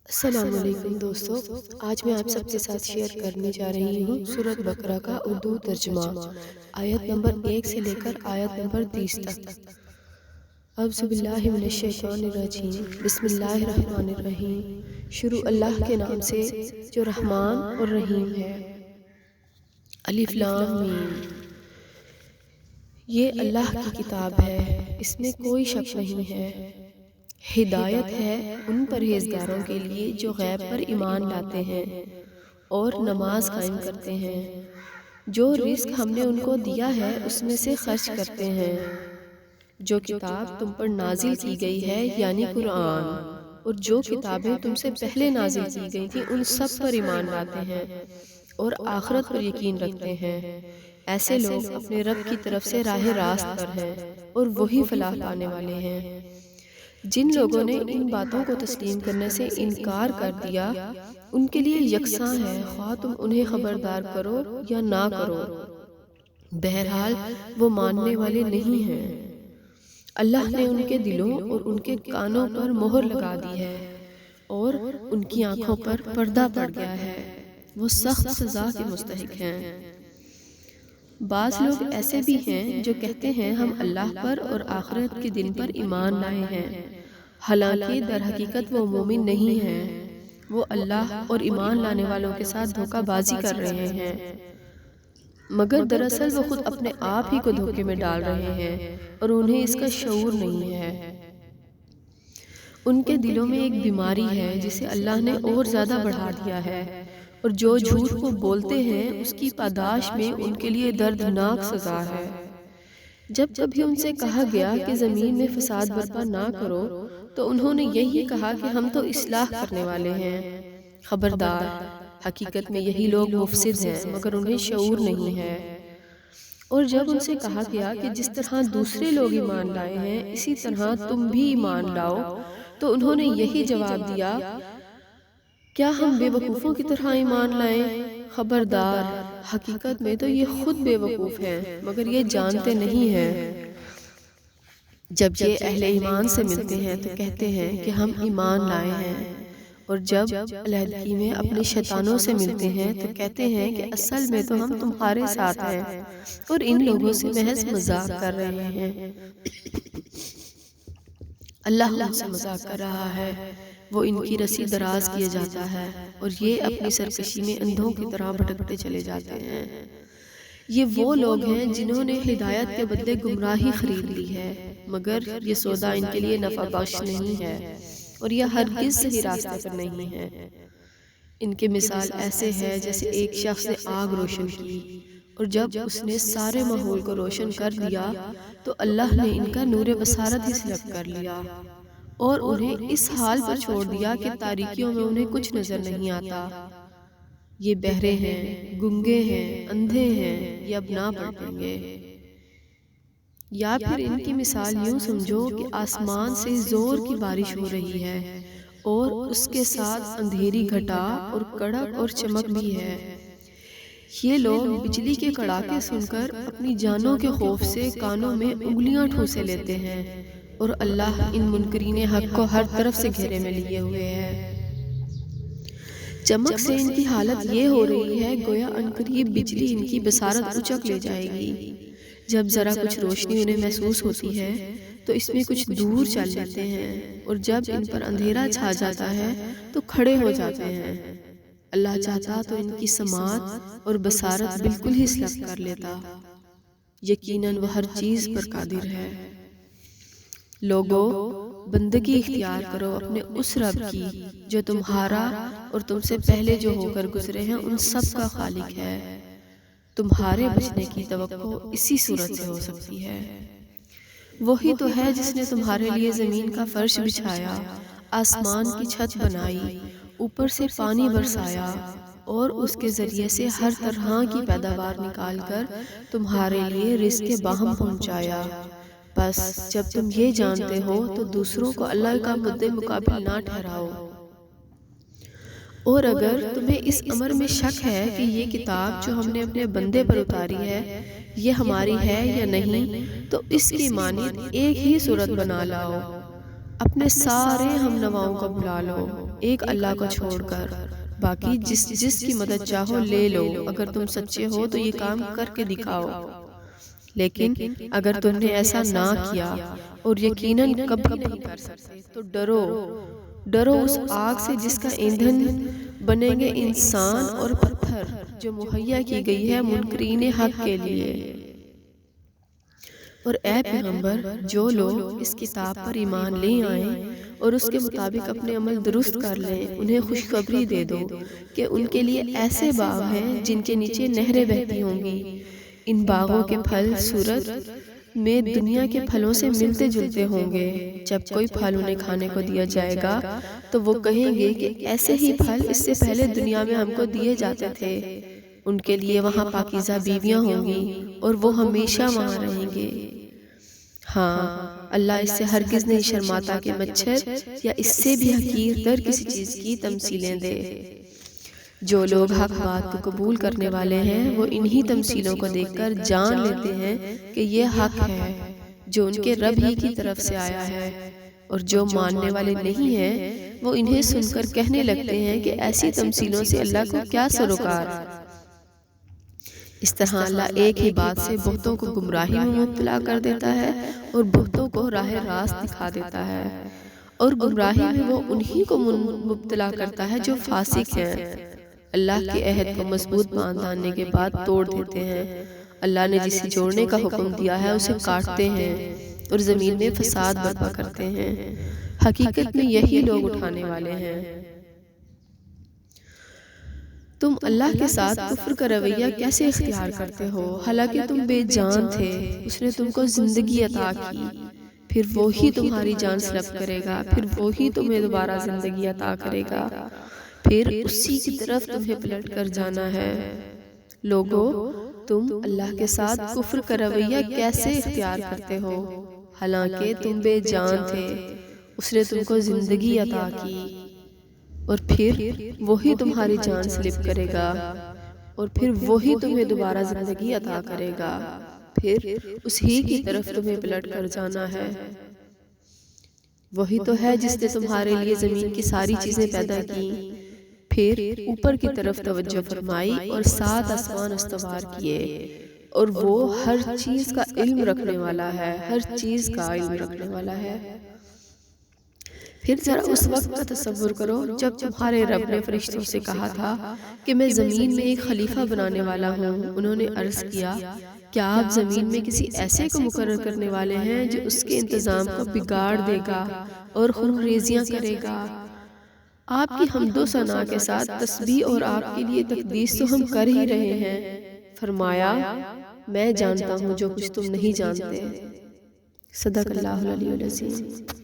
السلام علیکم دوستو، آج میں آپ سب کے ساتھ شیئر کرنے جا رہی ہوں سورۃ بقرہ کا اردو ترجمہ، آیت نمبر 1 سے لے کر آیت نمبر 30 تک۔ اعوذ باللہ من الشیطان الرجیم، بسم اللہ الرحمن الرحیم۔ شروع اللہ کے نام سے جو رحمان اور رحیم ہے۔ الف لام میم۔ یہ اللہ کی کتاب ہے، اس میں کوئی شک نہیں ہے۔ ہدایت ہے ان پرہیزگاروں کے لیے جو غیب پر ایمان لاتے ہیں اور نماز قائم کرتے ہیں، جو رزق ہم نے ان کو دیا ہے اس میں سے خرچ کرتے ہیں۔ جو کتاب تم پر نازل کی گئی ہے یعنی قرآن، اور جو کتابیں تم سے پہلے نازل کی گئی تھیں ان سب پر ایمان لاتے ہیں اور آخرت پر یقین رکھتے ہیں، ایسے لوگ اپنے رب کی طرف سے راہ راست پر ہیں اور وہی فلاح پانے والے ہیں۔ جن لوگوں نے ان باتوں کو تسلیم کرنے سے انکار کر دیا ان کے لیے یکساں ہے، خواہ تم انہیں خبردار کرو یا نہ کرو، بہرحال وہ ماننے والے نہیں ہیں۔ اللہ نے ان کے دلوں اور ان کے کانوں پر مہر لگا دی ہے اور ان کی آنکھوں پر پردہ پڑ گیا ہے، وہ سخت سزا کے مستحق ہیں۔ بعض لوگ ایسے بھی ہیں جو کہتے ہیں ہم اللہ پر اور آخرت کے دن پر ایمان لائے ہیں، حالانکہ در حقیقت وہ مومن نہیں ہیں، وہ اللہ اور ایمان لانے والوں کے ساتھ دھوکہ بازی کر رہے ہیں، مگر دراصل وہ خود اپنے آپ ہی کو دھوکے میں ڈال رہے ہیں اور انہیں اس کا شعور نہیں ہے۔ ان کے دلوں میں ایک بیماری ہے جسے اللہ نے اور زیادہ بڑھا دیا ہے، اور جو جھوٹ کو بولتے ہیں اس کی پاداش میں ان کے لیے دردناک سزا ہے۔ جب کبھی ان سے کہا گیا کہ زمین میں فساد برپا نہ کرو تو انہوں نے یہی کہا کہ ہم تو اصلاح کرنے والے ہیں۔ خبردار، حقیقت میں یہی لوگ مفسد ہیں مگر انہیں شعور نہیں ہے۔ اور جب ان سے کہا گیا کہ جس طرح دوسرے لوگ ایمان لائے ہیں اسی طرح تم بھی ایمان لاؤ تو انہوں نے یہی جواب دیا، کیا ہم بے وقوفوں کی طرح ایمان لائیں؟ خبردار، حقیقت میں تو یہ خود بے وقوف ہیں مگر یہ جانتے نہیں ہیں۔ جب یہ اہل ایمان سے ملتے ہیں تو کہتے ہیں کہ ہم ایمان لائے ہیں، اور جب علیحدگی میں اپنے شیطانوں سے ملتے ہیں تو کہتے ہیں کہ اصل میں تو ہم تمہارے ساتھ ہیں اور ان لوگوں سے محض مذاق کر رہے ہیں۔ اللہ ان سے مذاق کر رہا ہے، وہ ان کی رسی دراز کیے جاتا ہے اور یہ اپنی سرکشی میں اندھوں کی طرح بھٹکتے چلے جاتے ہیں۔ یہ وہ لوگ ہیں جنہوں نے ہدایت کے بدلے گمراہی خرید لی ہے، مگر یہ سودا ان کے لیے نفع بخش نہیں ہے اور یہ ہرگز صحیح راستے پر نہیں ہے۔ ان کی مثال ایسے ہے جیسے ایک شخص نے آگ روشن کی اور جب اس نے سارے ماحول کو روشن کر دیا تو اللہ نے ان کا نور بصارت ہی سلب کر لیا اور انہیں اس حال پر چھوڑ دیا کہ تاریکیوں میں انہیں کچھ نظر نہیں آتا۔ یہ بہرے ہیں، گنگے ہیں، اندھے ہیں، یہ اب نہ پڑھیں گے۔ یا پھر ان کی مثال یوں سمجھو کہ آسمان سے زور کی بارش ہو رہی ہے اور اس کے ساتھ اندھیری گھٹا اور کڑک اور چمک بھی ہے۔ یہ لوگ بجلی کے کڑاکے سن کر اپنی جانوں کے خوف سے کانوں میں انگلیاں ٹھوسے لیتے ہیں، اور اللہ ان منکرین حق کو ہر طرف سے گھیرے میں لیے ہوئے ہے۔ چمک سے ان کی حالت یہ ہو رہی ہے گویا عنقریب بجلی ان کی بصارت اچک لے جائے گی۔ جب ذرا کچھ روشنی انہیں محسوس ہوتی ہے تو اس میں کچھ دور چل لیتے ہیں، اور جب ان پر اندھیرا چھا جاتا ہے تو کھڑے ہو جاتے ہیں۔ اللہ چاہتا تو ان کی سماعت اور بصارت بالکل ہی سلب کر لیتا، یقیناً وہ ہر چیز پر قادر ہے۔ لوگو، بندگی اختیار کرو اپنے اس رب کی جو تمہارا اور تم سے پہلے جو ہو کر گزرے ہیں ان سب کا خالق ہے۔ تمہارے بچنے کی توقع اسی صورت سے ہو سکتی ہے۔ وہی تو ہے جس نے تمہارے لیے زمین کا فرش بچھایا، آسمان کی چھت بنائی، اوپر سے پانی برسایا اور اس کے ذریعے سے ہر طرح کی پیداوار نکال کر تمہارے لیے رزق باہم پہنچایا۔ بس جب تم یہ جانتے ہو تو دوسروں کو اللہ کا مد مقابل نہ ٹھہراؤ۔ اور اگر تمہیں اس امر میں شک ہے کہ یہ کتاب جو ہم نے اپنے بندے پر اتاری ہے یہ ہماری ہے یا نہیں تو اس کی مانند ایک ہی صورت بنا لاؤ، اپنے سارے ہم نواؤں کو بلا لو ایک اللہ کو چھوڑ کر، باقی جس کی مدد چاہو لے لو، اگر تم سچے ہو تو یہ کام کر کے دکھاؤ۔ لیکن اگر تم نے ایسا نہ کیا اور یقیناً کبھی نہیں کر سکتے تو ڈرو اس آگ سے جس کا ایندھن بنیں گے انسان اور پتھر، جو مہیا کی گئی ہے منکرین حق کے لیے۔ اور اے پیغمبر، جو لوگ اس کتاب پر ایمان لے آئیں اور اس کے مطابق اپنے عمل درست کر لیں، انہیں خوشخبری دے دو کہ ان کے لیے ایسے باغ ہیں جن کے نیچے نہریں بہتی ہوں گی۔ ان باغوں کے پھل صورت میں دنیا کے پھلوں سے ملتے جلتے ہوں گے۔ جب کوئی پھل انہیں کھانے کو دیا جائے گا تو وہ کہیں گے کہ ایسے ہی پھل اس سے پہلے دنیا میں ہم کو دیے جاتے تھے۔ ان کے لیے وہاں پاکیزہ بیویاں ہوں گی اور وہ ہمیشہ وہاں رہیں گے۔ ہاں، اللہ اس سے ہرگز نہیں شرماتا کہ مچھر یا اس سے بھی حقیر تر کسی چیز کی تمثیلیں دے۔ جو لوگ حق بات کو قبول کرنے والے ہیں وہ انہی تمثیلوں کو دیکھ کر جان لیتے ہیں کہ یہ حق ہے جو ان کے رب ہی کی طرف سے آیا ہے، اور جو ماننے والے نہیں ہیں وہ انہیں سن کر کہنے لگتے ہیں کہ ایسی تمثیلوں سے اللہ کو کیا سروکار۔ اس طرح اللہ ایک ہی بات سے بہتوں کو گمراہی میں مبتلا کر دیتا ہے اور بہتوں کو راہ راست دکھا دیتا ہے، اور گمراہی میں وہ انہی کو مبتلا کرتا ہے جو فاسق ہیں۔ اللہ کے عہد کو مضبوط باندھنے کے بعد توڑ دیتے ہیں۔ اللہ نے جسے جوڑنے کا حکم دیا ہے اسے کاٹتے ہیں اور زمین میں فساد برپا کرتے ہیں۔ حقیقت میں یہی لوگ اٹھانے والے ہیں۔ تم اللہ کے ساتھ کفر کا رویہ کیسے اختیار کرتے ہو، حالانکہ تم بے جان تھے، اس نے تم کو زندگی عطا کی، پھر وہی تمہاری جان سلب کرے گا، پھر وہی تمہیں دوبارہ زندگی عطا کرے گا، پھر اسی کی طرف تمہیں پلٹ کر جانا ہے۔ لوگو، تم اللہ کے ساتھ کفر کا رویہ کیسے اختیار کرتے ہو، حالانکہ تم بے جان تھے، اس نے تم کو زندگی عطا کی، اور پھر وہی تمہاری جان سلب کرے گا، اور پھر وہی تمہیں دوبارہ زندگی عطا کرے گا، پھر اسی کی طرف تمہیں پلٹ کر جانا ہے۔ وہی تو ہے جس نے تمہارے لیے زمین کی ساری چیزیں پیدا کی، پھر اوپر کی طرف توجہ فرمائی اور 7 آسمان استوار کیے، اور وہ ہر چیز کا علم رکھنے والا ہے، ہر چیز کا علم رکھنے والا ہے۔ پھر ذرا اس وقت کا تصور کرو جب تمہارے رب نے فرشتوں سے کہا تھا کہ میں زمین میں ایک خلیفہ بنانے والا ہوں۔ انہوں نے عرض کیا، کیا آپ زمین میں کسی ایسے کو مقرر کرنے والے ہیں جو اس کے انتظام کو بگاڑ دے گا اور خون ریزیاں کرے گا؟ آپ کی حمد و ثنا کے ساتھ تسبیح اور آپ کے لیے تقدیس تو ہم کر ہی رہے ہیں۔ فرمایا، میں جانتا ہوں جو کچھ تم نہیں جانتے۔ صدق اللہ العلی العظیم۔